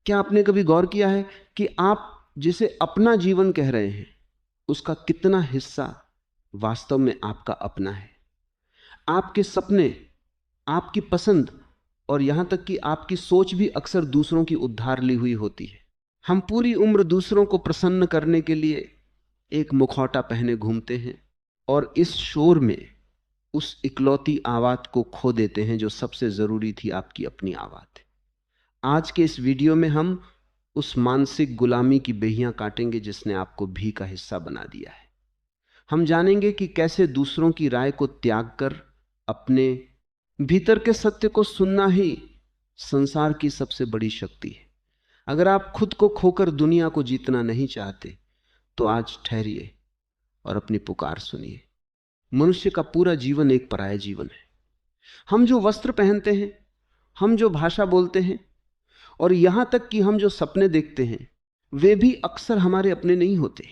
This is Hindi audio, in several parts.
क्या आपने कभी गौर किया है कि आप जिसे अपना जीवन कह रहे हैं उसका कितना हिस्सा वास्तव में आपका अपना है? आपके सपने, आपकी पसंद और यहां तक कि आपकी सोच भी अक्सर दूसरों की उधार ली हुई होती है। हम पूरी उम्र दूसरों को प्रसन्न करने के लिए एक मुखौटा पहने घूमते हैं और इस शोर में उस इकलौती आवाज को खो देते हैं जो सबसे जरूरी थी, आपकी अपनी आवाज। आज के इस वीडियो में हम उस मानसिक गुलामी की बेहियां काटेंगे जिसने आपको भी का हिस्सा बना दिया है। हम जानेंगे कि कैसे दूसरों की राय को त्याग कर अपने भीतर के सत्य को सुनना ही संसार की सबसे बड़ी शक्ति है। अगर आप खुद को खोकर दुनिया को जीतना नहीं चाहते तो आज ठहरिए और अपनी पुकार सुनिए। मनुष्य का पूरा जीवन एक पराया जीवन है। हम जो वस्त्र पहनते हैं, हम जो भाषा बोलते हैं और यहां तक कि हम जो सपने देखते हैं, वे भी अक्सर हमारे अपने नहीं होते।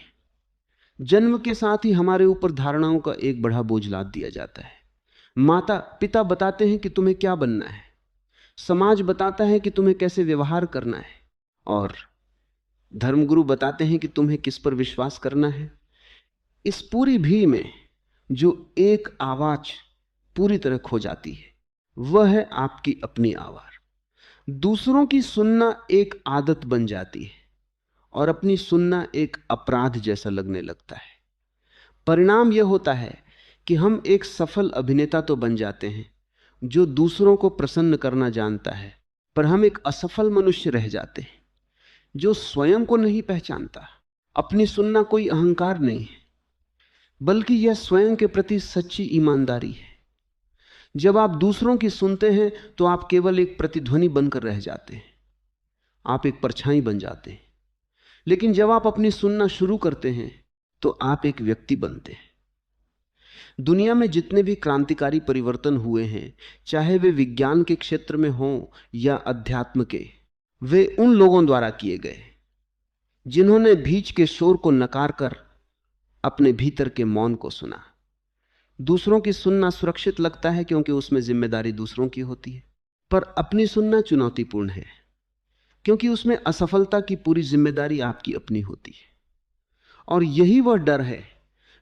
जन्म के साथ ही हमारे ऊपर धारणाओं का एक बड़ा बोझ लाद दिया जाता है। माता पिता बताते हैं कि तुम्हें क्या बनना है, समाज बताता है कि तुम्हें कैसे व्यवहार करना है, और धर्मगुरु बताते हैं कि तुम्हें किस पर विश्वास करना है। इस पूरी भीड़ में जो एक आवाज पूरी तरह खो जाती है, वह है आपकी अपनी आवाज। दूसरों की सुनना एक आदत बन जाती है और अपनी सुनना एक अपराध जैसा लगने लगता है। परिणाम यह होता है कि हम एक सफल अभिनेता तो बन जाते हैं जो दूसरों को प्रसन्न करना जानता है, पर हम एक असफल मनुष्य रह जाते हैं जो स्वयं को नहीं पहचानता। अपनी सुनना कोई अहंकार नहीं है, बल्कि यह स्वयं के प्रति सच्ची ईमानदारी है। जब आप दूसरों की सुनते हैं तो आप केवल एक प्रतिध्वनि बनकर रह जाते हैं, आप एक परछाई बन जाते हैं। लेकिन जब आप अपनी सुनना शुरू करते हैं तो आप एक व्यक्ति बनते हैं। दुनिया में जितने भी क्रांतिकारी परिवर्तन हुए हैं, चाहे वे विज्ञान के क्षेत्र में हों या अध्यात्म के, वे उन लोगों द्वारा किए गए जिन्होंने बीच के शोर को नकार कर अपने भीतर के मौन को सुना। दूसरों की सुनना सुरक्षित लगता है क्योंकि उसमें जिम्मेदारी दूसरों की होती है, पर अपनी सुनना चुनौतीपूर्ण है क्योंकि उसमें असफलता की पूरी जिम्मेदारी आपकी अपनी होती है। और यही वह डर है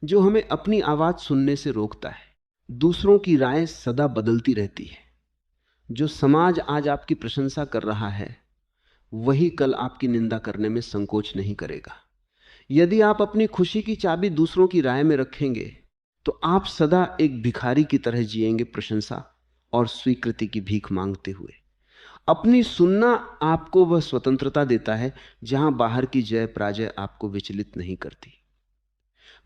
जो हमें अपनी आवाज सुनने से रोकता है। दूसरों की राय सदा बदलती रहती है। जो समाज आज आपकी प्रशंसा कर रहा है, वही कल आपकी निंदा करने में संकोच नहीं करेगा। यदि आप अपनी खुशी की चाबी दूसरों की राय में रखेंगे तो आप सदा एक भिखारी की तरह जिएंगे, प्रशंसा और स्वीकृति की भीख मांगते हुए। अपनी सुनना आपको वह स्वतंत्रता देता है जहां बाहर की जय पराजय आपको विचलित नहीं करती।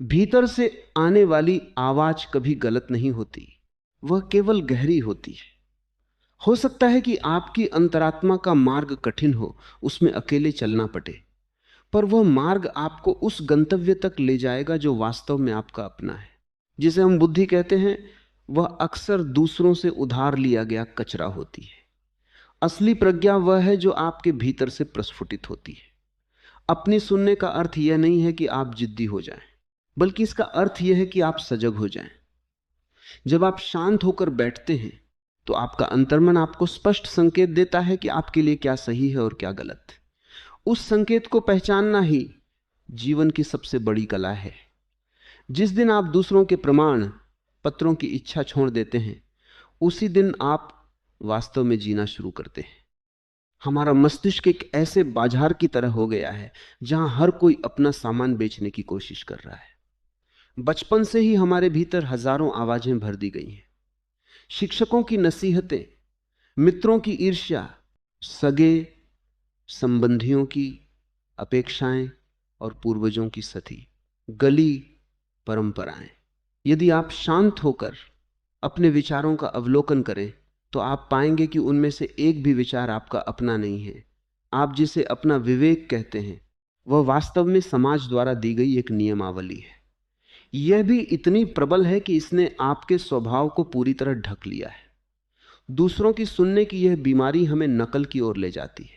भीतर से आने वाली आवाज कभी गलत नहीं होती, वह केवल गहरी होती है। हो सकता है कि आपकी अंतरात्मा का मार्ग कठिन हो, उसमें अकेले चलना पड़े, पर वह मार्ग आपको उस गंतव्य तक ले जाएगा जो वास्तव में आपका अपना है। जिसे हम बुद्धि कहते हैं, वह अक्सर दूसरों से उधार लिया गया कचरा होती है। असली प्रज्ञा वह है जो आपके भीतर से प्रस्फुटित होती है। अपनी सुनने का अर्थ यह नहीं है कि आप जिद्दी हो जाएं, बल्कि इसका अर्थ यह है कि आप सजग हो जाएं। जब आप शांत होकर बैठते हैं तो आपका अंतर्मन आपको स्पष्ट संकेत देता है कि आपके लिए क्या सही है और क्या गलत। उस संकेत को पहचानना ही जीवन की सबसे बड़ी कला है। जिस दिन आप दूसरों के प्रमाण पत्रों की इच्छा छोड़ देते हैं, उसी दिन आप वास्तव में जीना शुरू करते हैं। हमारा मस्तिष्क एक ऐसे बाजार की तरह हो गया है जहां हर कोई अपना सामान बेचने की कोशिश कर रहा है। बचपन से ही हमारे भीतर हजारों आवाजें भर दी गई हैं। शिक्षकों की नसीहतें, मित्रों की ईर्ष्या, सगे संबंधियों की अपेक्षाएं और पूर्वजों की सती, गली परंपराएं। यदि आप शांत होकर अपने विचारों का अवलोकन करें तो आप पाएंगे कि उनमें से एक भी विचार आपका अपना नहीं है। आप जिसे अपना विवेक कहते हैं, वह वास्तव में समाज द्वारा दी गई एक नियमावली है। यह भी इतनी प्रबल है कि इसने आपके स्वभाव को पूरी तरह ढक लिया है। दूसरों की सुनने की यह बीमारी हमें नकल की ओर ले जाती है।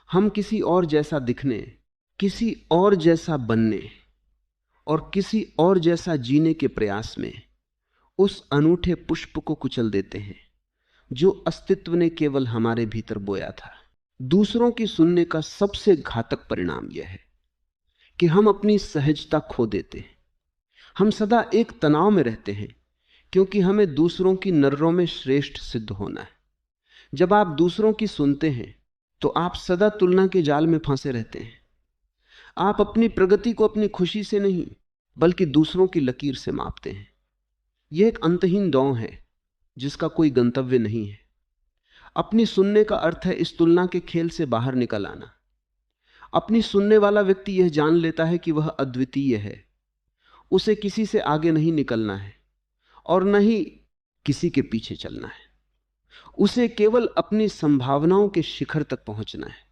हम किसी और जैसा दिखने, किसी और जैसा बनने और किसी और जैसा जीने के प्रयास में उस अनूठे पुष्प को कुचल देते हैं जो अस्तित्व ने केवल हमारे भीतर बोया था। दूसरों की सुनने का सबसे घातक परिणाम यह है कि हम अपनी सहजता खो देते हैं। हम सदा एक तनाव में रहते हैं क्योंकि हमें दूसरों की नजरों में श्रेष्ठ सिद्ध होना है। जब आप दूसरों की सुनते हैं तो आप सदा तुलना के जाल में फंसे रहते हैं। आप अपनी प्रगति को अपनी खुशी से नहीं बल्कि दूसरों की लकीर से मापते हैं। यह एक अंतहीन दौड़ है जिसका कोई गंतव्य नहीं है। अपनी सुनने का अर्थ है इस तुलना के खेल से बाहर निकल आना। अपनी सुनने वाला व्यक्ति यह जान लेता है कि वह अद्वितीय है, उसे किसी से आगे नहीं निकलना है और न ही किसी के पीछे चलना है। उसे केवल अपनी संभावनाओं के शिखर तक पहुंचना है।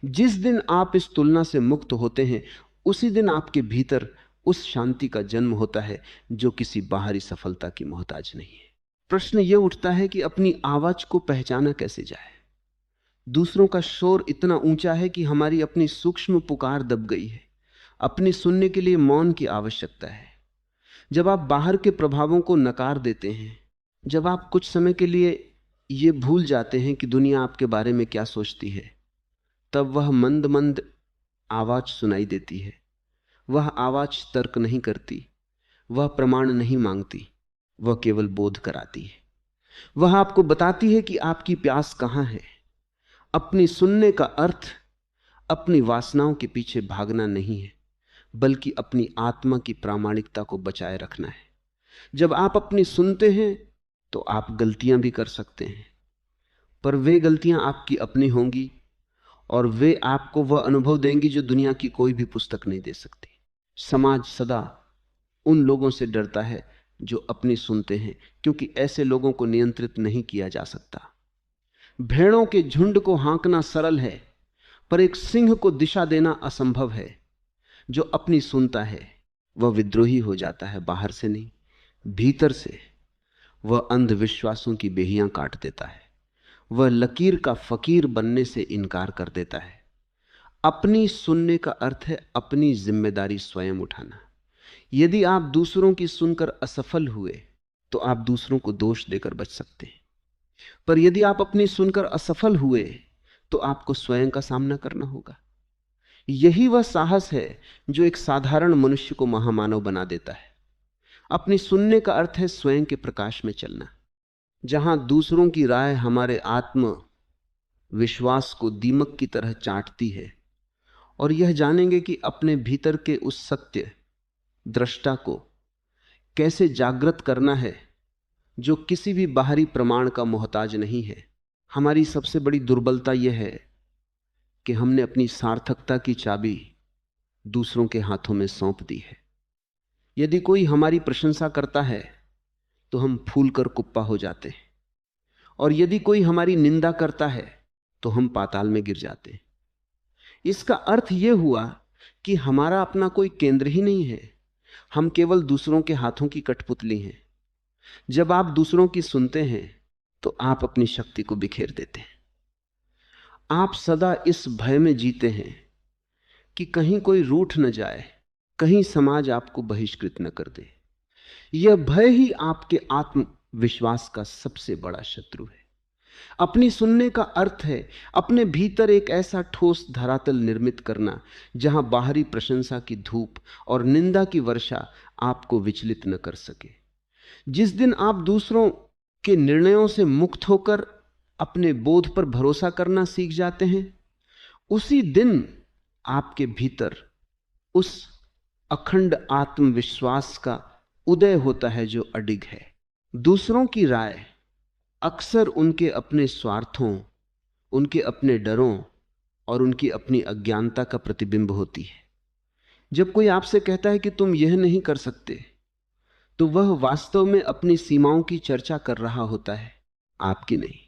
जिस दिन आप इस तुलना से मुक्त होते हैं उसी दिन आपके भीतर उस शांति का जन्म होता है जो किसी बाहरी सफलता की मोहताज नहीं है। प्रश्न यह उठता है कि अपनी आवाज को पहचाना कैसे जाए। दूसरों का शोर इतना ऊंचा है कि हमारी अपनी सूक्ष्म पुकार दब गई है। अपनी सुनने के लिए मौन की आवश्यकता है। जब आप बाहर के प्रभावों को नकार देते हैं, जब आप कुछ समय के लिए ये भूल जाते हैं कि दुनिया आपके बारे में क्या सोचती है, तब वह मंद मंद आवाज सुनाई देती है। वह आवाज तर्क नहीं करती, वह प्रमाण नहीं मांगती, वह केवल बोध कराती है। वह आपको बताती है कि आपकी प्यास कहां है। अपनी सुनने का अर्थ अपनी वासनाओं के पीछे भागना नहीं है बल्कि अपनी आत्मा की प्रामाणिकता को बचाए रखना है। जब आप अपनी सुनते हैं तो आप गलतियां भी कर सकते हैं, पर वे गलतियां आपकी अपनी होंगी और वे आपको वह अनुभव देंगी जो दुनिया की कोई भी पुस्तक नहीं दे सकती। समाज सदा उन लोगों से डरता है जो अपनी सुनते हैं, क्योंकि ऐसे लोगों को नियंत्रित नहीं किया जा सकता। भेड़ों के झुंड को हाँकना सरल है, पर एक सिंह को दिशा देना असंभव है। जो अपनी सुनता है वह विद्रोही हो जाता है, बाहर से नहीं, भीतर से। वह अंधविश्वासों की बेहियां काट देता है। वह लकीर का फकीर बनने से इनकार कर देता है। अपनी सुनने का अर्थ है अपनी जिम्मेदारी स्वयं उठाना। यदि आप दूसरों की सुनकर असफल हुए तो आप दूसरों को दोष देकर बच सकते हैं, पर यदि आप अपनी सुनकर असफल हुए तो आपको स्वयं का सामना करना होगा। यही वह साहस है जो एक साधारण मनुष्य को महामानव बना देता है। अपनी सुनने का अर्थ है स्वयं के प्रकाश में चलना। जहां दूसरों की राय हमारे आत्म विश्वास को दीमक की तरह चाटती है और यह जानेंगे कि अपने भीतर के उस सत्य दृष्टा को कैसे जागृत करना है जो किसी भी बाहरी प्रमाण का मोहताज नहीं है। हमारी सबसे बड़ी दुर्बलता यह है कि हमने अपनी सार्थकता की चाबी दूसरों के हाथों में सौंप दी है। यदि कोई हमारी प्रशंसा करता है तो हम फूल कर कुप्पा हो जाते हैं, और यदि कोई हमारी निंदा करता है तो हम पाताल में गिर जाते हैं। इसका अर्थ यह हुआ कि हमारा अपना कोई केंद्र ही नहीं है, हम केवल दूसरों के हाथों की कठपुतली हैं। जब आप दूसरों की सुनते हैं तो आप अपनी शक्ति को बिखेर देते हैं। आप सदा इस भय में जीते हैं कि कहीं कोई रूठ न जाए, कहीं समाज आपको बहिष्कृत न कर दे। यह भय ही आपके आत्मविश्वास का सबसे बड़ा शत्रु है। अपनी सुनने का अर्थ है अपने भीतर एक ऐसा ठोस धरातल निर्मित करना जहां बाहरी प्रशंसा की धूप और निंदा की वर्षा आपको विचलित न कर सके। जिस दिन आप दूसरों के निर्णयों से मुक्त होकर अपने बोध पर भरोसा करना सीख जाते हैं, उसी दिन आपके भीतर उस अखंड आत्मविश्वास का उदय होता है जो अडिग है। दूसरों की राय अक्सर उनके अपने स्वार्थों, उनके अपने डरों और उनकी अपनी अज्ञानता का प्रतिबिंब होती है। जब कोई आपसे कहता है कि तुम यह नहीं कर सकते, तो वह वास्तव में अपनी सीमाओं की चर्चा कर रहा होता है, आपकी नहीं।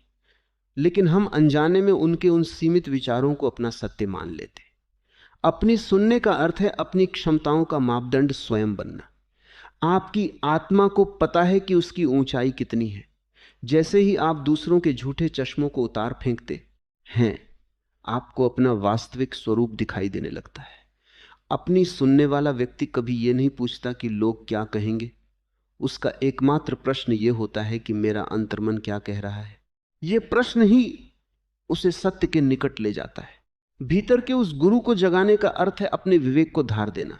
लेकिन हम अनजाने में उनके उन सीमित विचारों को अपना सत्य मान लेते। अपनी सुनने का अर्थ है अपनी क्षमताओं का मापदंड स्वयं बनना। आपकी आत्मा को पता है कि उसकी ऊंचाई कितनी है। जैसे ही आप दूसरों के झूठे चश्मों को उतार फेंकते हैं, आपको अपना वास्तविक स्वरूप दिखाई देने लगता है। अपनी सुनने वाला व्यक्ति कभी यह नहीं पूछता कि लोग क्या कहेंगे। उसका एकमात्र प्रश्न यह होता है कि मेरा अंतर्मन क्या कह रहा है। यह प्रश्न ही उसे सत्य के निकट ले जाता है। भीतर के उस गुरु को जगाने का अर्थ है अपने विवेक को धार देना।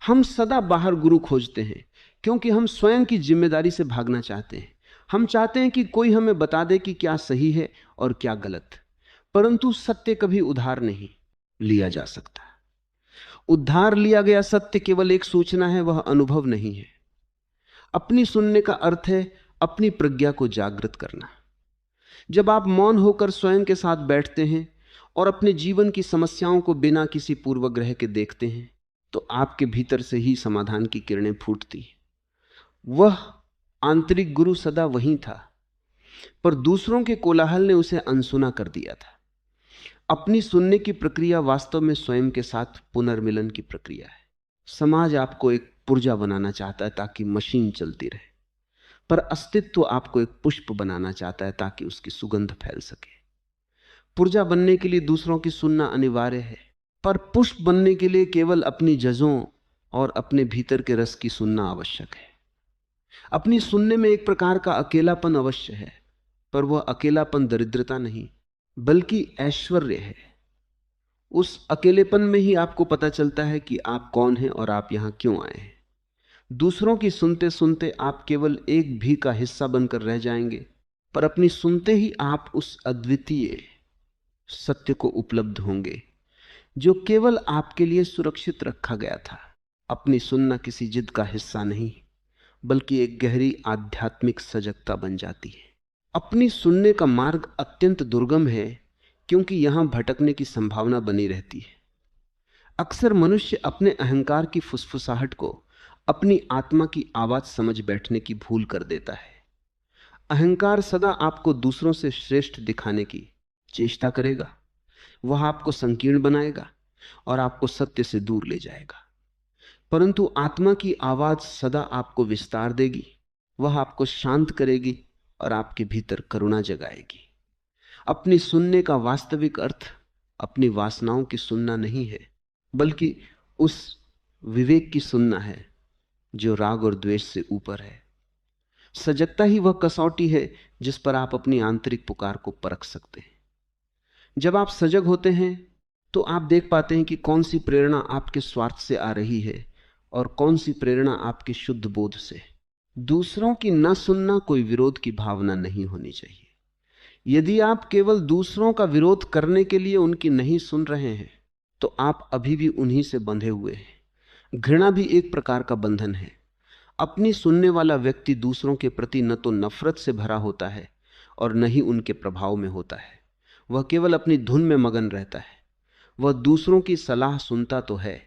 हम सदा बाहर गुरु खोजते हैं क्योंकि हम स्वयं की जिम्मेदारी से भागना चाहते हैं। हम चाहते हैं कि कोई हमें बता दे कि क्या सही है और क्या गलत। परंतु सत्य कभी उधार नहीं लिया जा सकता। उधार लिया गया सत्य केवल एक सूचना है, वह अनुभव नहीं है। अपनी सुनने का अर्थ है अपनी प्रज्ञा को जागृत करना। जब आप मौन होकर स्वयं के साथ बैठते हैं और अपने जीवन की समस्याओं को बिना किसी पूर्वग्रह के देखते हैं, तो आपके भीतर से ही समाधान की किरणें फूटती। वह आंतरिक गुरु सदा वहीं था, पर दूसरों के कोलाहल ने उसे अनसुना कर दिया था। अपनी सुनने की प्रक्रिया वास्तव में स्वयं के साथ पुनर्मिलन की प्रक्रिया है। समाज आपको एक पुर्जा बनाना चाहता है ताकि मशीन चलती रहे, पर अस्तित्व आपको एक पुष्प बनाना चाहता है ताकि उसकी सुगंध फैल सके। पुर्जा बनने के लिए दूसरों की सुनना अनिवार्य है, पर पुष्प बनने के लिए केवल अपनी जजों और अपने भीतर के रस की सुनना आवश्यक है। अपनी सुनने में एक प्रकार का अकेलापन अवश्य है, पर वह अकेलापन दरिद्रता नहीं बल्कि ऐश्वर्य है। उस अकेलेपन में ही आपको पता चलता है कि आप कौन हैं और आप यहां क्यों आए हैं। दूसरों की सुनते सुनते आप केवल एक भी का हिस्सा बनकर रह जाएंगे, पर अपनी सुनते ही आप उस अद्वितीय सत्य को उपलब्ध होंगे जो केवल आपके लिए सुरक्षित रखा गया था। अपनी सुनना किसी जिद का हिस्सा नहीं बल्कि एक गहरी आध्यात्मिक सजगता बन जाती है। अपनी सुनने का मार्ग अत्यंत दुर्गम है क्योंकि यहां भटकने की संभावना बनी रहती है। अक्सर मनुष्य अपने अहंकार की फुसफुसाहट को अपनी आत्मा की आवाज समझ बैठने की भूल कर देता है। अहंकार सदा आपको दूसरों से श्रेष्ठ दिखाने की चेष्टा करेगा। वह आपको संकीर्ण बनाएगा और आपको सत्य से दूर ले जाएगा। परंतु आत्मा की आवाज सदा आपको विस्तार देगी, वह आपको शांत करेगी और आपके भीतर करुणा जगाएगी। अपनी सुनने का वास्तविक अर्थ अपनी वासनाओं की सुनना नहीं है बल्कि उस विवेक की सुनना है जो राग और द्वेष से ऊपर है। सजगता ही वह कसौटी है जिस पर आप अपनी आंतरिक पुकार को परख सकते हैं। जब आप सजग होते हैं तो आप देख पाते हैं कि कौन सी प्रेरणा आपके स्वार्थ से आ रही है और कौन सी प्रेरणा आपके शुद्ध बोध से। दूसरों की न सुनना कोई विरोध की भावना नहीं होनी चाहिए। यदि आप केवल दूसरों का विरोध करने के लिए उनकी नहीं सुन रहे हैं तो आप अभी भी उन्हीं से बंधे हुए हैं। घृणा भी एक प्रकार का बंधन है। अपनी सुनने वाला व्यक्ति दूसरों के प्रति न तो नफरत से भरा होता है और न ही उनके प्रभाव में होता है। वह केवल अपनी धुन में मगन रहता है। वह दूसरों की सलाह सुनता तो है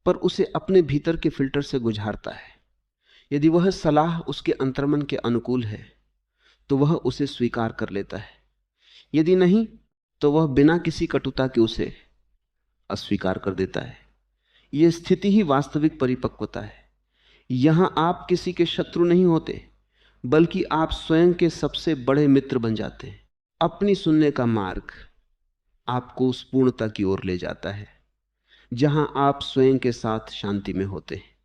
पर उसे अपने भीतर के फिल्टर से गुजारता है। यदि वह सलाह उसके अंतर्मन के अनुकूल है तो वह उसे स्वीकार कर लेता है, यदि नहीं तो वह बिना किसी कटुता के उसे अस्वीकार कर देता है। यह स्थिति ही वास्तविक परिपक्वता है। यहां आप किसी के शत्रु नहीं होते बल्कि आप स्वयं के सबसे बड़े मित्र बन जाते हैं। अपनी सुनने का मार्ग आपको उस पूर्णता की ओर ले जाता है जहां आप स्वयं के साथ शांति में होते हैं।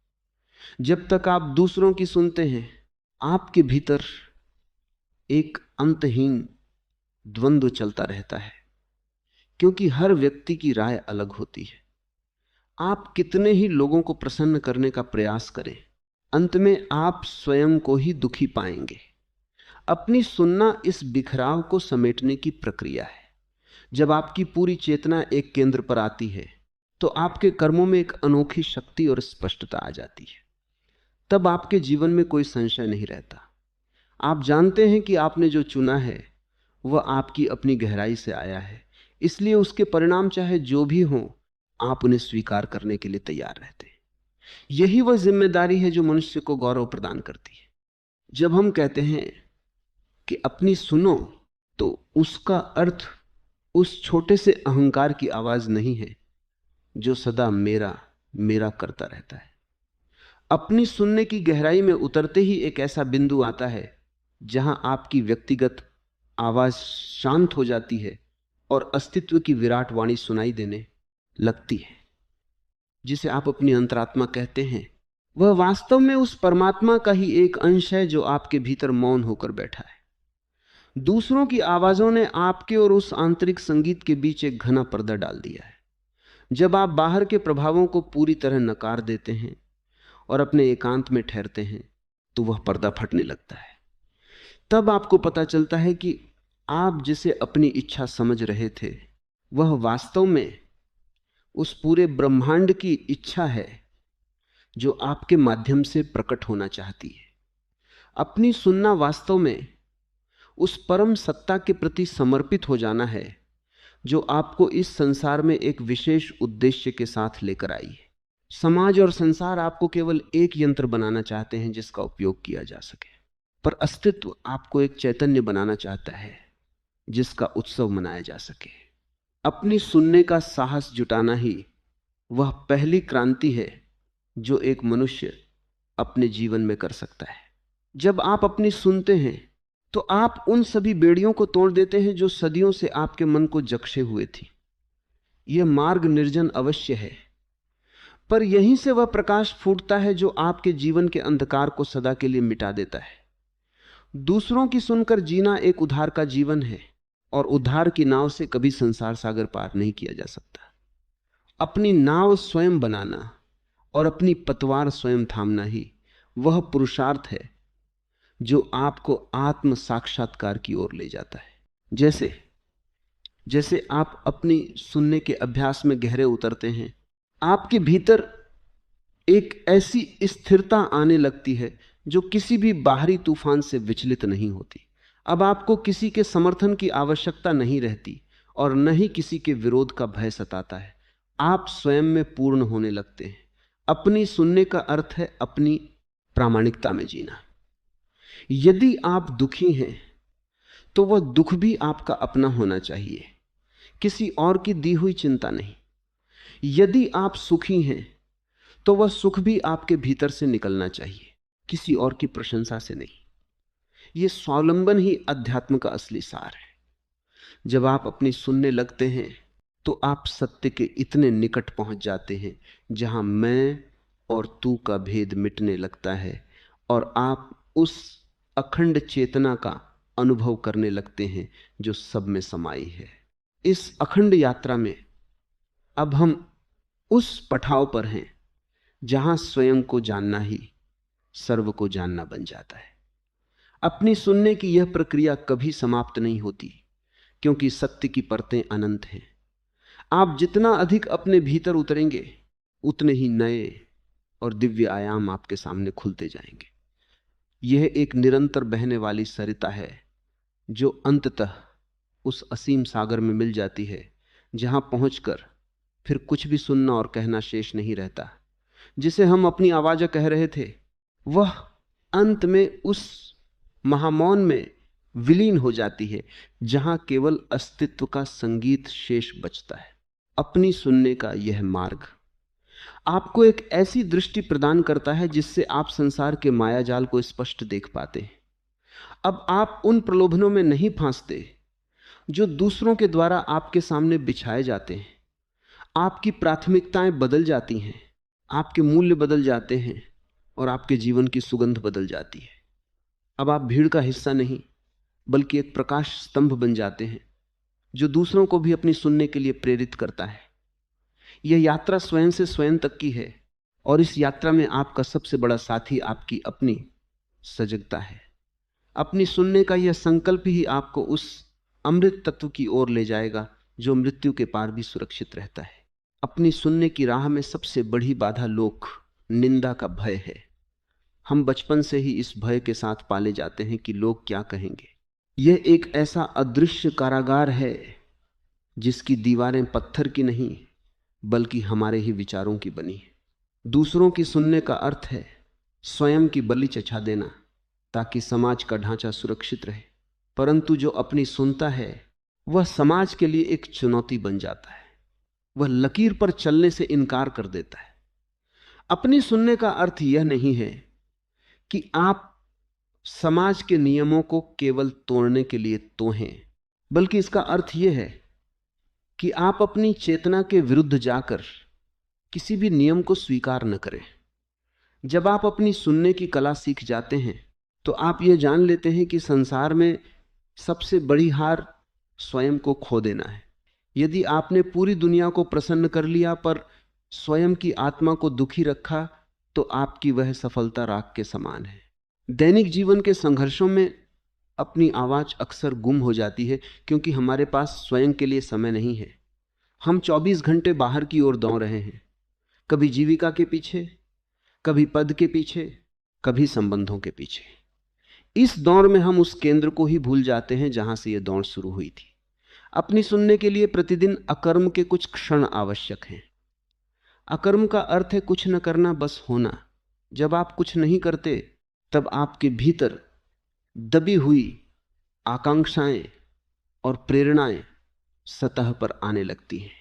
जब तक आप दूसरों की सुनते हैं आपके भीतर एक अंतहीन द्वंद्व चलता रहता है, क्योंकि हर व्यक्ति की राय अलग होती है। आप कितने ही लोगों को प्रसन्न करने का प्रयास करें, अंत में आप स्वयं को ही दुखी पाएंगे। अपनी सुनना इस बिखराव को समेटने की प्रक्रिया है। जब आपकी पूरी चेतना एक केंद्र पर आती है तो आपके कर्मों में एक अनोखी शक्ति और स्पष्टता आ जाती है। तब आपके जीवन में कोई संशय नहीं रहता। आप जानते हैं कि आपने जो चुना है वह आपकी अपनी गहराई से आया है, इसलिए उसके परिणाम चाहे जो भी हों आप उन्हें स्वीकार करने के लिए तैयार रहते हैं। यही वह जिम्मेदारी है जो मनुष्य को गौरव प्रदान करती है। जब हम कहते हैं कि अपनी सुनो तो उसका अर्थ उस छोटे से अहंकार की आवाज नहीं है जो सदा मेरा मेरा करता रहता है। अपनी सुनने की गहराई में उतरते ही एक ऐसा बिंदु आता है जहां आपकी व्यक्तिगत आवाज शांत हो जाती है और अस्तित्व की विराट वाणी सुनाई देने लगती है। जिसे आप अपनी अंतरात्मा कहते हैं वह वास्तव में उस परमात्मा का ही एक अंश है जो आपके भीतर मौन होकर बैठा है। दूसरों की आवाजों ने आपके और उस आंतरिक संगीत के बीच एक घना पर्दा डाल दिया है। जब आप बाहर के प्रभावों को पूरी तरह नकार देते हैं और अपने एकांत में ठहरते हैं तो वह पर्दा फटने लगता है। तब आपको पता चलता है कि आप जिसे अपनी इच्छा समझ रहे थे वह वास्तव में उस पूरे ब्रह्मांड की इच्छा है जो आपके माध्यम से प्रकट होना चाहती है। अपनी सुनना वास्तव में उस परम सत्ता के प्रति समर्पित हो जाना है जो आपको इस संसार में एक विशेष उद्देश्य के साथ लेकर आई है। समाज और संसार आपको केवल एक यंत्र बनाना चाहते हैं जिसका उपयोग किया जा सके, पर अस्तित्व आपको एक चैतन्य बनाना चाहता है जिसका उत्सव मनाया जा सके। अपनी सुनने का साहस जुटाना ही वह पहली क्रांति है जो एक मनुष्य अपने जीवन में कर सकता है। जब आप अपनी सुनते हैं तो आप उन सभी बेड़ियों को तोड़ देते हैं जो सदियों से आपके मन को जकड़े हुए थी। यह मार्ग निर्जन अवश्य है, पर यहीं से वह प्रकाश फूटता है जो आपके जीवन के अंधकार को सदा के लिए मिटा देता है। दूसरों की सुनकर जीना एक उद्धार का जीवन है, और उद्धार की नाव से कभी संसार सागर पार नहीं किया जा सकता। अपनी नाव स्वयं बनाना और अपनी पतवार स्वयं थामना ही वह पुरुषार्थ है जो आपको आत्म साक्षात्कार की ओर ले जाता है। जैसे जैसे आप अपनी सुनने के अभ्यास में गहरे उतरते हैं, आपके भीतर एक ऐसी स्थिरता आने लगती है जो किसी भी बाहरी तूफान से विचलित नहीं होती। अब आपको किसी के समर्थन की आवश्यकता नहीं रहती और न ही किसी के विरोध का भय सताता है। आप स्वयं में पूर्ण होने लगते हैं। अपनी सुनने का अर्थ है अपनी प्रामाणिकता में जीना। यदि आप दुखी हैं तो वह दुख भी आपका अपना होना चाहिए, किसी और की दी हुई चिंता नहीं। यदि आप सुखी हैं तो वह सुख भी आपके भीतर से निकलना चाहिए, किसी और की प्रशंसा से नहीं। यह स्वावलंबन ही अध्यात्म का असली सार है। जब आप अपनी सुनने लगते हैं तो आप सत्य के इतने निकट पहुंच जाते हैं जहां मैं और तू का भेद मिटने लगता है और आप उस अखंड चेतना का अनुभव करने लगते हैं जो सब में समाई है। इस अखंड यात्रा में अब हम उस पठाव पर हैं जहां स्वयं को जानना ही सर्व को जानना बन जाता है। अपनी सुनने की यह प्रक्रिया कभी समाप्त नहीं होती, क्योंकि सत्य की परतें अनंत हैं। आप जितना अधिक अपने भीतर उतरेंगे उतने ही नए और दिव्य आयाम आपके सामने खुलते जाएंगे। यह एक निरंतर बहने वाली सरिता है जो अंततः उस असीम सागर में मिल जाती है, जहां पहुंचकर फिर कुछ भी सुनना और कहना शेष नहीं रहता। जिसे हम अपनी आवाज़ कह रहे थे वह अंत में उस महामौन में विलीन हो जाती है जहां केवल अस्तित्व का संगीत शेष बचता है। अपनी सुनने का यह मार्ग आपको एक ऐसी दृष्टि प्रदान करता है जिससे आप संसार के मायाजाल को स्पष्ट देख पाते हैं। अब आप उन प्रलोभनों में नहीं फंसते जो दूसरों के द्वारा आपके सामने बिछाए जाते हैं। आपकी प्राथमिकताएं बदल जाती हैं, आपके मूल्य बदल जाते हैं और आपके जीवन की सुगंध बदल जाती है। अब आप भीड़ का हिस्सा नहीं बल्कि एक प्रकाश स्तंभ बन जाते हैं जो दूसरों को भी अपनी सुनने के लिए प्रेरित करता है। यह यात्रा स्वयं से स्वयं तक की है और इस यात्रा में आपका सबसे बड़ा साथी आपकी अपनी सजगता है। अपनी सुनने का यह संकल्प ही आपको उस अमृत तत्व की ओर ले जाएगा जो मृत्यु के पार भी सुरक्षित रहता है। अपनी सुनने की राह में सबसे बड़ी बाधा लोक निंदा का भय है। हम बचपन से ही इस भय के साथ पाले जाते हैं कि लोग क्या कहेंगे। यह एक ऐसा अदृश्य कारागार है जिसकी दीवारें पत्थर की नहीं बल्कि हमारे ही विचारों की बनी है। दूसरों की सुनने का अर्थ है स्वयं की बलि चढ़ा देना ताकि समाज का ढांचा सुरक्षित रहे, परंतु जो अपनी सुनता है वह समाज के लिए एक चुनौती बन जाता है। वह लकीर पर चलने से इनकार कर देता है। अपनी सुनने का अर्थ यह नहीं है कि आप समाज के नियमों को केवल तोड़ने के लिए तोहें, बल्कि इसका अर्थ यह है कि आप अपनी चेतना के विरुद्ध जाकर किसी भी नियम को स्वीकार न करें। जब आप अपनी सुनने की कला सीख जाते हैं तो आप यह जान लेते हैं कि संसार में सबसे बड़ी हार स्वयं को खो देना है। यदि आपने पूरी दुनिया को प्रसन्न कर लिया पर स्वयं की आत्मा को दुखी रखा, तो आपकी वह सफलता राख के समान है। दैनिक जीवन के संघर्षों में अपनी आवाज अक्सर गुम हो जाती है, क्योंकि हमारे पास स्वयं के लिए समय नहीं है। हम 24 घंटे बाहर की ओर दौड़ रहे हैं, कभी जीविका के पीछे, कभी पद के पीछे, कभी संबंधों के पीछे। इस दौड़ में हम उस केंद्र को ही भूल जाते हैं जहां से यह दौड़ शुरू हुई थी। अपनी सुनने के लिए प्रतिदिन अकर्म के कुछ क्षण आवश्यक हैं। अकर्म का अर्थ है कुछ न करना, बस होना। जब आप कुछ नहीं करते, तब आपके भीतर दबी हुई आकांक्षाएं और प्रेरणाएं सतह पर आने लगती हैं।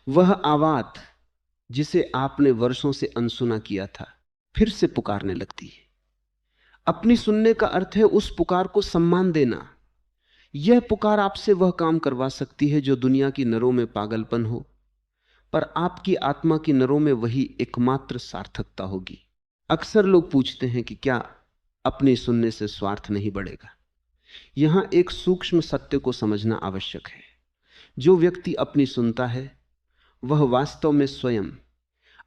वह आवाज जिसे आपने वर्षों से अनसुना किया था, फिर से पुकारने लगती है। अपनी सुनने का अर्थ है उस पुकार को सम्मान देना। यह पुकार आपसे वह काम करवा सकती है जो दुनिया की नरों में पागलपन हो, पर आपकी आत्मा की नरों में वही एकमात्र सार्थकता होगी। अक्सर लोग पूछते हैं कि क्या अपनी सुनने से स्वार्थ नहीं बढ़ेगा। यहां एक सूक्ष्म सत्य को समझना आवश्यक है। जो व्यक्ति अपनी सुनता है, वह वास्तव में स्वयं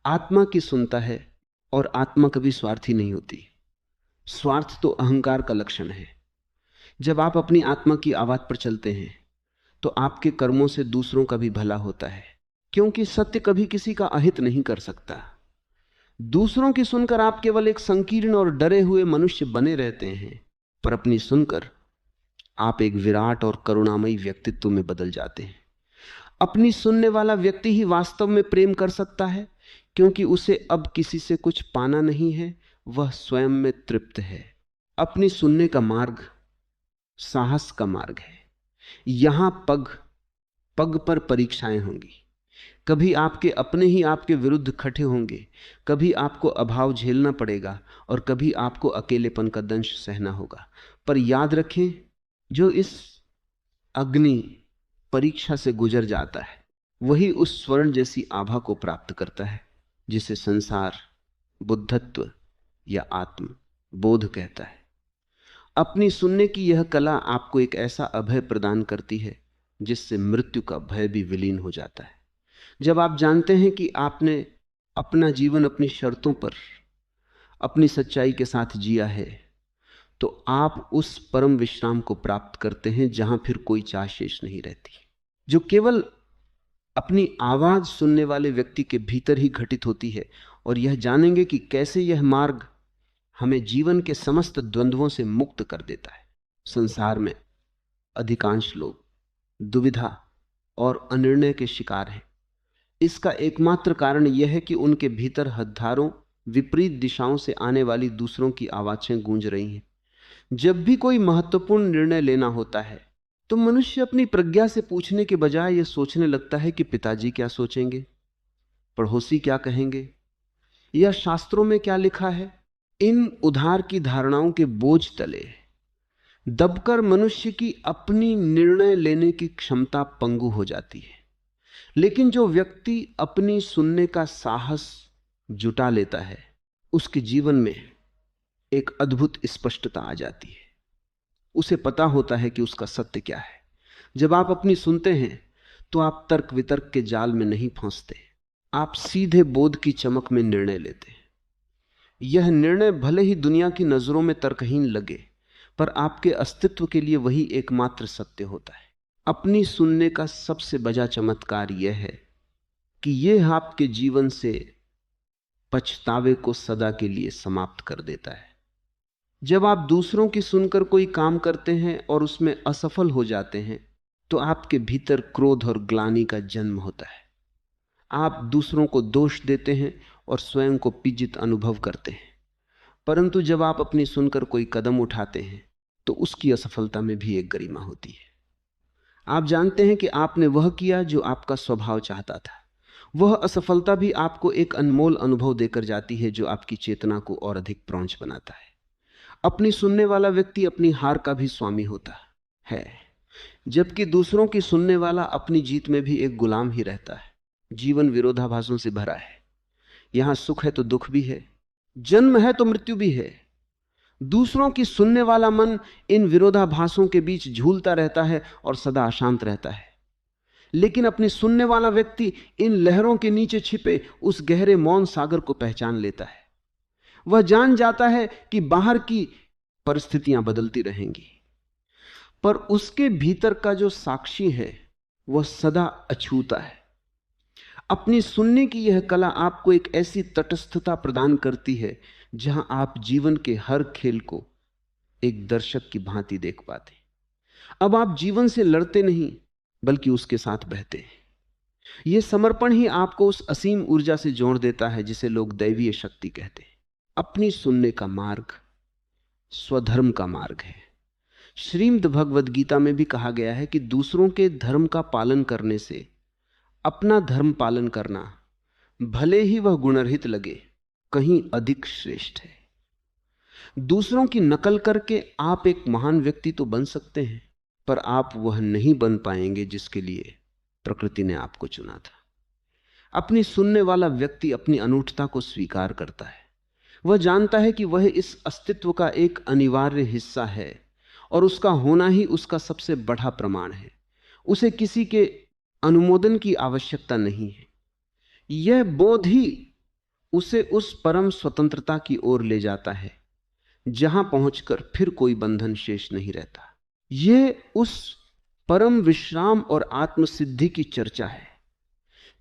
आत्मा की सुनता है, और आत्मा कभी स्वार्थी नहीं होती। स्वार्थ तो अहंकार का लक्षण है। जब आप अपनी आत्मा की आवाज पर चलते हैं, तो आपके कर्मों से दूसरों का भी भला होता है, क्योंकि सत्य कभी किसी का अहित नहीं कर सकता। दूसरों की सुनकर आप केवल एक संकीर्ण और डरे हुए मनुष्य बने रहते हैं, पर अपनी सुनकर आप एक विराट और करुणामयी व्यक्तित्व में बदल जाते हैं। अपनी सुनने वाला व्यक्ति ही वास्तव में प्रेम कर सकता है, क्योंकि उसे अब किसी से कुछ पाना नहीं है, वह स्वयं में तृप्त है। अपनी सुनने का मार्ग साहस का मार्ग है। यहां पग पग पर परीक्षाएं होंगी। कभी आपके अपने ही आपके विरुद्ध खड़े होंगे, कभी आपको अभाव झेलना पड़ेगा, और कभी आपको अकेलेपन का दंश सहना होगा। पर याद रखें, जो इस अग्नि परीक्षा से गुजर जाता है, वही उस स्वर्ण जैसी आभा को प्राप्त करता है जिसे संसार बुद्धत्व या आत्म बोध कहता है। अपनी सुनने की यह कला आपको एक ऐसा अभय प्रदान करती है जिससे मृत्यु का भय भी विलीन हो जाता है। जब आप जानते हैं कि आपने अपना जीवन अपनी शर्तों पर अपनी सच्चाई के साथ जिया है, तो आप उस परम विश्राम को प्राप्त करते हैं जहां फिर कोई चाह शेष नहीं रहती, जो केवल अपनी आवाज सुनने वाले व्यक्ति के भीतर ही घटित होती है। और यह जानेंगे कि कैसे यह मार्ग हमें जीवन के समस्त द्वंद्वों से मुक्त कर देता है। संसार में अधिकांश लोग दुविधा और अनिर्णय के शिकार हैं। इसका एकमात्र कारण यह है कि उनके भीतर हजारों विपरीत दिशाओं से आने वाली दूसरों की आवाजें गूंज रही हैं। जब भी कोई महत्वपूर्ण निर्णय लेना होता है, तो मनुष्य अपनी प्रज्ञा से पूछने के बजाय यह सोचने लगता है कि पिताजी क्या सोचेंगे, पड़ोसी क्या कहेंगे, या शास्त्रों में क्या लिखा है। इन उधार की धारणाओं के बोझ तले दबकर मनुष्य की अपनी निर्णय लेने की क्षमता पंगु हो जाती है। लेकिन जो व्यक्ति अपनी सुनने का साहस जुटा लेता है, उसके जीवन में एक अद्भुत स्पष्टता आ जाती है। उसे पता होता है कि उसका सत्य क्या है। जब आप अपनी सुनते हैं, तो आप तर्क वितर्क के जाल में नहीं फंसते, आप सीधे बोध की चमक में निर्णय लेते हैं। यह निर्णय भले ही दुनिया की नजरों में तर्कहीन लगे, पर आपके अस्तित्व के लिए वही एकमात्र सत्य होता है। अपनी सुनने का सबसे बड़ा चमत्कार यह है कि यह आपके जीवन से पछतावे को सदा के लिए समाप्त कर देता है। जब आप दूसरों की सुनकर कोई काम करते हैं और उसमें असफल हो जाते हैं, तो आपके भीतर क्रोध और ग्लानि का जन्म होता है। आप दूसरों को दोष देते हैं और स्वयं को पीड़ित अनुभव करते हैं। परंतु जब आप अपनी सुनकर कोई कदम उठाते हैं, तो उसकी असफलता में भी एक गरिमा होती है। आप जानते हैं कि आपने वह किया जो आपका स्वभाव चाहता था। वह असफलता भी आपको एक अनमोल अनुभव देकर जाती है, जो आपकी चेतना को और अधिक प्रौंच बनाता है। अपनी सुनने वाला व्यक्ति अपनी हार का भी स्वामी होता है, जबकि दूसरों की सुनने वाला अपनी जीत में भी एक गुलाम ही रहता है। जीवन विरोधाभासों से भरा है। यहां सुख है तो दुख भी है, जन्म है तो मृत्यु भी है। दूसरों की सुनने वाला मन इन विरोधाभासों के बीच झूलता रहता है और सदा अशांत रहता है। लेकिन अपनी सुनने वाला व्यक्ति इन लहरों के नीचे छिपे उस गहरे मौन सागर को पहचान लेता है। वह जान जाता है कि बाहर की परिस्थितियां बदलती रहेंगी, पर उसके भीतर का जो साक्षी है वह सदा अछूता है। अपनी सुनने की यह कला आपको एक ऐसी तटस्थता प्रदान करती है जहां आप जीवन के हर खेल को एक दर्शक की भांति देख पाते। अब आप जीवन से लड़ते नहीं बल्कि उसके साथ बहते हैं। यह समर्पण ही आपको उस असीम ऊर्जा से जोड़ देता है जिसे लोग दैवीय शक्ति कहते हैं। अपनी सुनने का मार्ग स्वधर्म का मार्ग है। श्रीमद् भगवद गीता में भी कहा गया है कि दूसरों के धर्म का पालन करने से अपना धर्म पालन करना, भले ही वह गुणरहित लगे, कहीं अधिक श्रेष्ठ है। दूसरों की नकल करके आप एक महान व्यक्ति तो बन सकते हैं, पर आप वह नहीं बन पाएंगे जिसके लिए प्रकृति ने आपको चुना था। अपनी सुनने वाला व्यक्ति अपनी अनूठता को स्वीकार करता है। वह जानता है कि वह इस अस्तित्व का एक अनिवार्य हिस्सा है और उसका होना ही उसका सबसे बड़ा प्रमाण है। उसे किसी के अनुमोदन की आवश्यकता नहीं है। यह बोध ही उसे उस परम स्वतंत्रता की ओर ले जाता है जहां पहुंचकर फिर कोई बंधन शेष नहीं रहता। यह उस परम विश्राम और आत्मसिद्धि की चर्चा है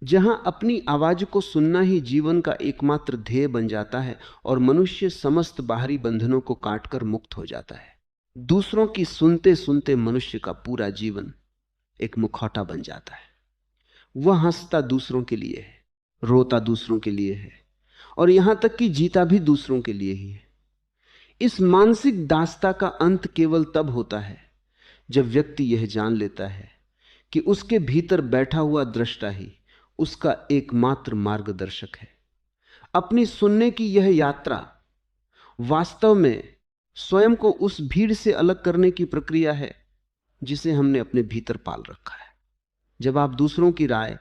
जहां अपनी आवाज को सुनना ही जीवन का एकमात्र ध्येय बन जाता है और मनुष्य समस्त बाहरी बंधनों को काटकर मुक्त हो जाता है। दूसरों की सुनते सुनते मनुष्य का पूरा जीवन एक मुखौटा बन जाता है। वह हंसता दूसरों के लिए है, रोता दूसरों के लिए है और यहां तक कि जीता भी दूसरों के लिए ही है। इस मानसिक दास्ता का अंत केवल तब होता है जब व्यक्ति यह जान लेता है कि उसके भीतर बैठा हुआ दृष्टा ही उसका एकमात्र मार्गदर्शक है। अपनी सुनने की यह यात्रा वास्तव में स्वयं को उस भीड़ से अलग करने की प्रक्रिया है जिसे हमने अपने भीतर पाल रखा है। जब आप दूसरों की राय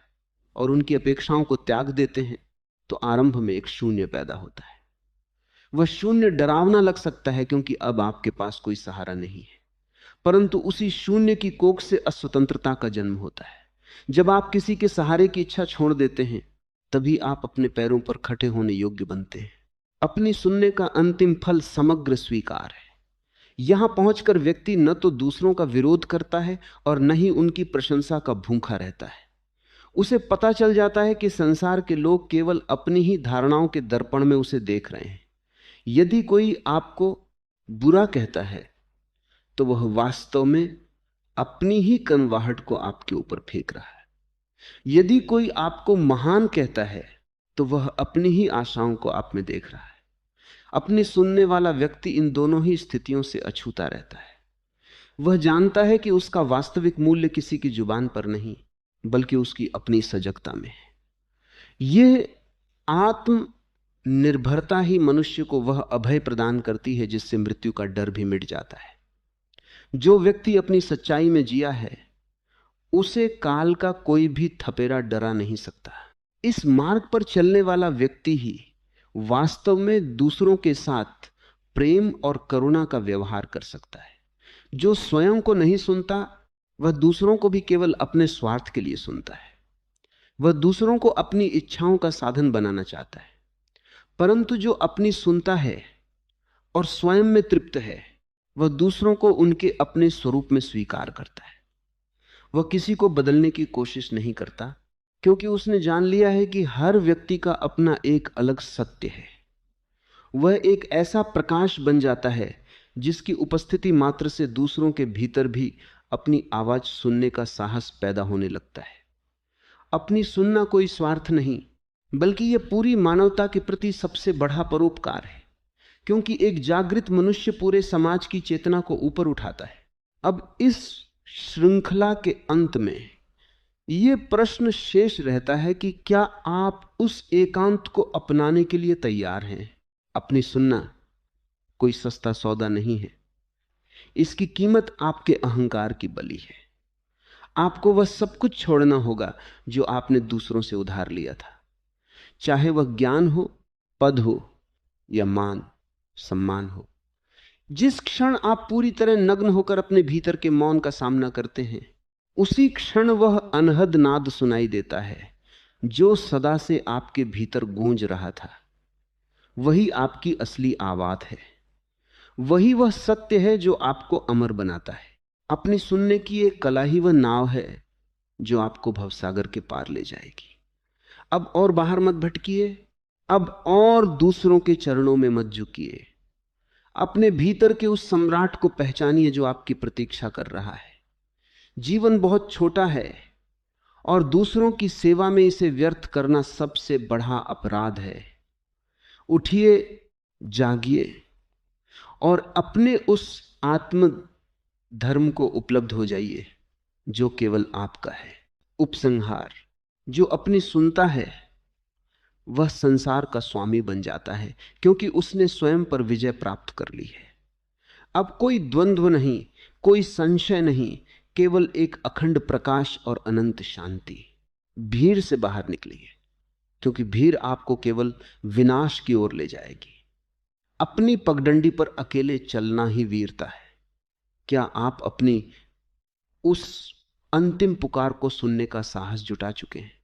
और उनकी अपेक्षाओं को त्याग देते हैं तो आरंभ में एक शून्य पैदा होता है। वह शून्य डरावना लग सकता है क्योंकि अब आपके पास कोई सहारा नहीं है, परंतु उसी शून्य की कोख से अस्वतंत्रता का जन्म होता है। जब आप किसी के सहारे की इच्छा छोड़ देते हैं तभी आप अपने पैरों पर खड़े होने योग्य बनते हैं। अपनी सुनने का अंतिम फल समग्र स्वीकार है। यहां पहुंचकर व्यक्ति न तो दूसरों का विरोध करता है और न ही उनकी प्रशंसा का भूखा रहता है। उसे पता चल जाता है कि संसार के लोग केवल अपनी ही धारणाओं के दर्पण में उसे देख रहे हैं। यदि कोई आपको बुरा कहता है तो वह वास्तव में अपनी ही कनवाहट को आपके ऊपर फेंक रहा है। यदि कोई आपको महान कहता है तो वह अपनी ही आशाओं को आप में देख रहा है। अपनी सुनने वाला व्यक्ति इन दोनों ही स्थितियों से अछूता रहता है। वह जानता है कि उसका वास्तविक मूल्य किसी की जुबान पर नहीं बल्कि उसकी अपनी सजगता में है। यह आत्म निर्भरता ही मनुष्य को वह अभय प्रदान करती है जिससे मृत्यु का डर भी मिट जाता है। जो व्यक्ति अपनी सच्चाई में जिया है उसे काल का कोई भी थपेड़ा डरा नहीं सकता। इस मार्ग पर चलने वाला व्यक्ति ही वास्तव में दूसरों के साथ प्रेम और करुणा का व्यवहार कर सकता है। जो स्वयं को नहीं सुनता वह दूसरों को भी केवल अपने स्वार्थ के लिए सुनता है। वह दूसरों को अपनी इच्छाओं का साधन बनाना चाहता है, परंतु जो अपनी सुनता है और स्वयं में तृप्त है वह दूसरों को उनके अपने स्वरूप में स्वीकार करता है। वह किसी को बदलने की कोशिश नहीं करता क्योंकि उसने जान लिया है कि हर व्यक्ति का अपना एक अलग सत्य है। वह एक ऐसा प्रकाश बन जाता है जिसकी उपस्थिति मात्र से दूसरों के भीतर भी अपनी आवाज सुनने का साहस पैदा होने लगता है। अपनी सुनना कोई स्वार्थ नहीं बल्कि यह पूरी मानवता के प्रति सबसे बड़ा परोपकार है, क्योंकि एक जागृत मनुष्य पूरे समाज की चेतना को ऊपर उठाता है। अब इस श्रृंखला के अंत में यह प्रश्न शेष रहता है कि क्या आप उस एकांत को अपनाने के लिए तैयार हैं? अपनी सुनना कोई सस्ता सौदा नहीं है। इसकी कीमत आपके अहंकार की बलि है। आपको वह सब कुछ छोड़ना होगा जो आपने दूसरों से उधार लिया था, चाहे वह ज्ञान हो, पद हो या मान सम्मान हो। जिस क्षण आप पूरी तरह नग्न होकर अपने भीतर के मौन का सामना करते हैं, उसी क्षण वह अनहद नाद सुनाई देता है जो सदा से आपके भीतर गूंज रहा था। वही आपकी असली आवाज है, वही वह सत्य है जो आपको अमर बनाता है। अपनी सुनने की एक कला ही वह नाव है जो आपको भवसागर के पार ले जाएगी। अब और बाहर मत भटकिए, अब और दूसरों के चरणों में मत झुकिए। अपने भीतर के उस सम्राट को पहचानिए जो आपकी प्रतीक्षा कर रहा है। जीवन बहुत छोटा है और दूसरों की सेवा में इसे व्यर्थ करना सबसे बड़ा अपराध है। उठिए, जागिए और अपने उस आत्म धर्म को उपलब्ध हो जाइए जो केवल आपका है। उपसंहार: जो अपनी सुनता है वह संसार का स्वामी बन जाता है, क्योंकि उसने स्वयं पर विजय प्राप्त कर ली है। अब कोई द्वंद्व नहीं, कोई संशय नहीं, केवल एक अखंड प्रकाश और अनंत शांति। भीड़ से बाहर निकलिए, क्योंकि भीड़ आपको केवल विनाश की ओर ले जाएगी। अपनी पगडंडी पर अकेले चलना ही वीरता है। क्या आप अपनी उस अंतिम पुकार को सुनने का साहस जुटा चुके हैं?